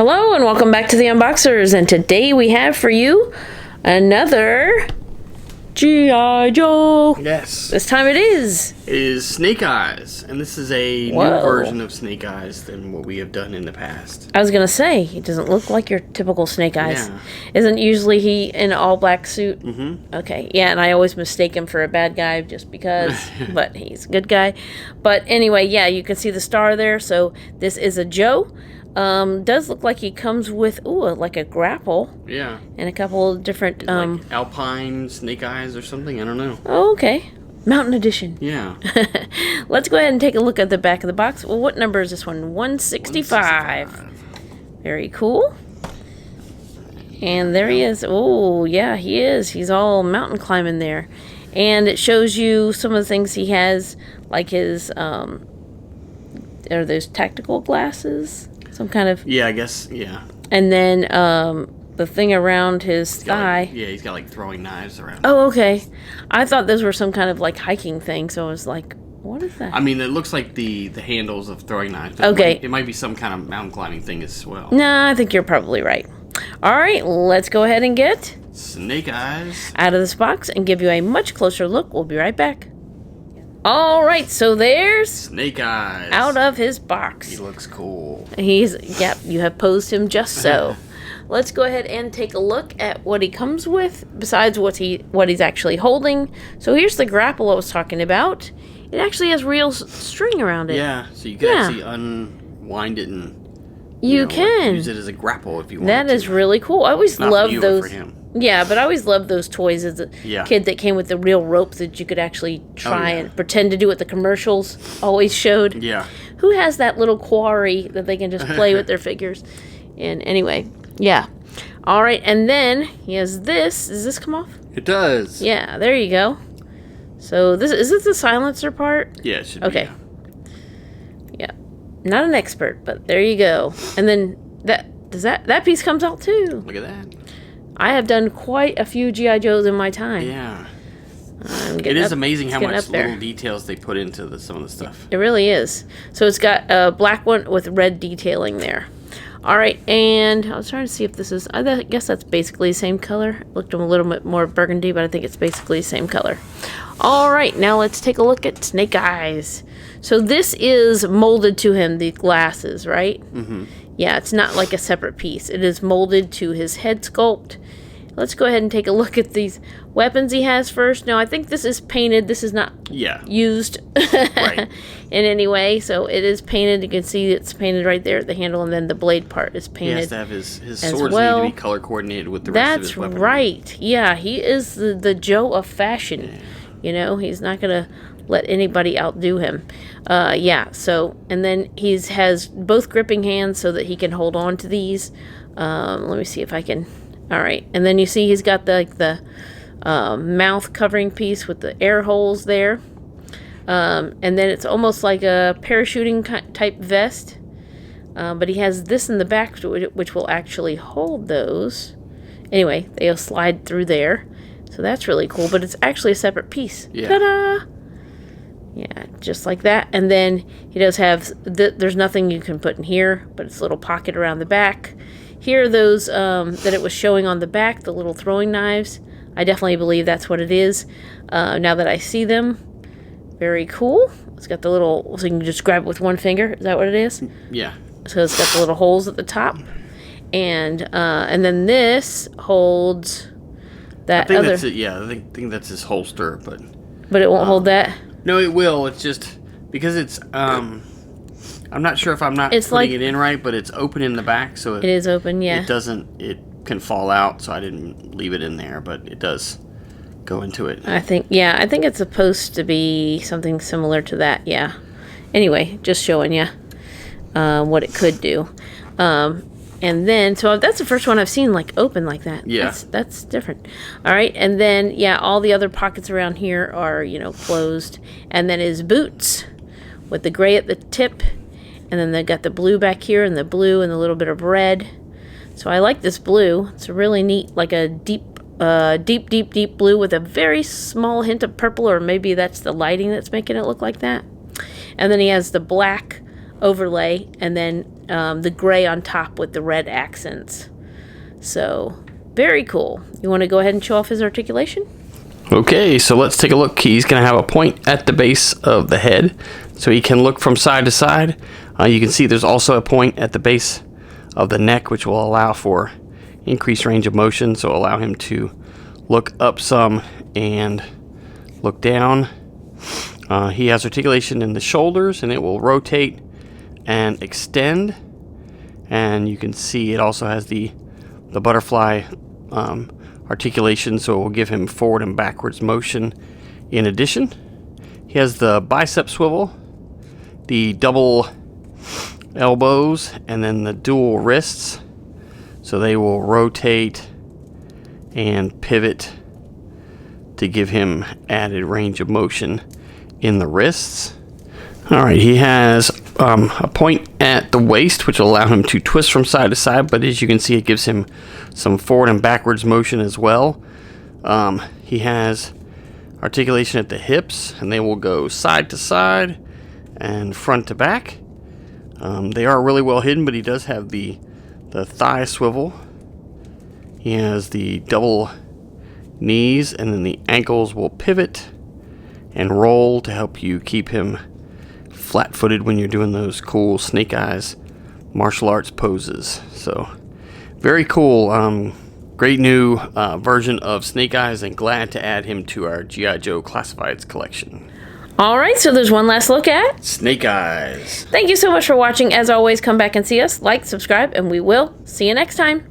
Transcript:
Hello and welcome back to the Unboxers, and today we have for you another G.I. Joe. Yes. This time it is Snake Eyes, and this is a new version of Snake Eyes than what we have done in the past. I was going to say, he doesn't look like your typical Snake Eyes. Yeah. Isn't usually he in an all-black suit? Mm-hmm. Okay, yeah, and I always mistake him for a bad guy just because, but he's a good guy. But anyway, yeah, you can see the star there, so this is a Joe. Does look like he comes with, like a grapple. Yeah. And a couple of different, like Alpine Snake Eyes or something, I don't know. Oh, okay. Mountain Edition. Yeah. Let's go ahead and take a look at the back of the box. Well, what number is this one? 165. Very cool. And there he is. Oh, yeah, he is. He's all mountain climbing there. And it shows you some of the things he has, like his, are those tactical glasses? Some kind of... Yeah, I guess, yeah. And then, the thing around his thigh. Yeah, he's got, like, throwing knives around. Oh, okay. I thought those were some kind of, like, hiking thing, so I was like, what is that? I mean, it looks like the handles of throwing knives. Okay. It might be some kind of mountain climbing thing as well. No, I think you're probably right. All right, let's go ahead and get... Snake Eyes out of this box and give you a much closer look. We'll be right back. All right, so there's Snake Eyes out of his box. He looks cool. Yep, you have posed him just so. Let's go ahead and take a look at what he comes with, besides what he's actually holding. So here's the grapple I was talking about. It actually has real string around it. Yeah, so you can actually unwind it and you can use it as a grapple if you want. That is really cool. I always love those. For him. Yeah, but I always loved those toys as a kid that came with the real rope that you could actually try and pretend to do what the commercials always showed. Yeah. Who has that little quarry that they can just play with their figures? And anyway, yeah. All right, and then he has this. Does this come off? It does. Yeah, there you go. So is this the silencer part? Yeah, it should be. Okay. Yeah. Not an expert, but there you go. And then that piece comes out too. Look at that. I have done quite a few G.I. Joes in my time. Yeah. It is amazing how much little details they put into some of the stuff. It really is. So it's got a black one with red detailing there. All right, and I was trying to see if this is... I guess that's basically the same color. It looked a little bit more burgundy, but I think it's basically the same color. All right, now let's take a look at Snake Eyes. So this is molded to him, the glasses, right? Mm-hmm. Yeah, it's not like a separate piece. It is molded to his head sculpt. Let's go ahead and take a look at these weapons he has first. Now, I think this is painted. This is not used in any way. So it is painted. You can see it's painted right there at the handle, and then the blade part is painted. He has to have his swords need to be color coordinated with the rest of his weaponry. That's right. Yeah, he is the Joe of fashion. Yeah. You know, he's not going to let anybody outdo him. So, and then he has both gripping hands so that he can hold on to these. Let me see if I can... All right, and then you see he's got the mouth covering piece with the air holes there. And then it's almost like a parachuting type vest. But he has this in the back, which will actually hold those. Anyway, they'll slide through there. So that's really cool, but it's actually a separate piece. Yeah. Ta-da! Yeah, just like that. And then he does have, there's nothing you can put in here, but it's a little pocket around the back. Here are those that it was showing on the back, the little throwing knives. I definitely believe that's what it is. Now that I see them, very cool. It's got the little, so you can just grab it with one finger. Is that what it is? Yeah. So it's got the little holes at the top. And then this holds that other. That's it. Yeah, I think that's his holster, but it won't hold that. No, it will. It's just because it's I'm not sure if I'm not putting it in right, but it's open in the back, so it is open. Yeah. It can fall out, so I didn't leave it in there, but it does go into it. I think it's supposed to be something similar to that. Yeah. Anyway, just showing you what it could do. And then, so that's the first one I've seen like open like that. Yeah. That's different. All right. And then, all the other pockets around here are, closed. And then his boots with the gray at the tip. And then they got the blue back here and the blue and a little bit of red. So I like this blue. It's a really neat, like a deep blue with a very small hint of purple, or maybe that's the lighting that's making it look like that. And then he has the black overlay, and then the gray on top with the red accents. So, very cool. You want to go ahead and show off his articulation? Okay, so let's take a look. He's going to have a point at the base of the head, so he can look from side to side. You can see there's also a point at the base of the neck, which will allow for increased range of motion, so allow him to look up some and look down. He has articulation in the shoulders, and it will rotate and extend. And you can see it also has the butterfly articulation, so it will give him forward and backwards motion. In addition, he has the bicep swivel, the double elbows, and then the dual wrists, so they will rotate and pivot to give him added range of motion in the wrists. Alright, he has a point at the waist, which will allow him to twist from side to side, but as you can see, it gives him some forward and backwards motion as well. He has articulation at the hips, and they will go side to side and front to back. They are really well hidden, but he does have the thigh swivel. He has the double knees, and then the ankles will pivot and roll to help you keep him flat-footed when you're doing those cool snake eyes martial arts poses. So very cool. Great new version of Snake Eyes, and glad to add him to our G.I. Joe Classifieds collection. Alright, so there's one last look at Snake Eyes. Thank you so much for watching. As always, come back and see us, like, subscribe, and we will see you next time.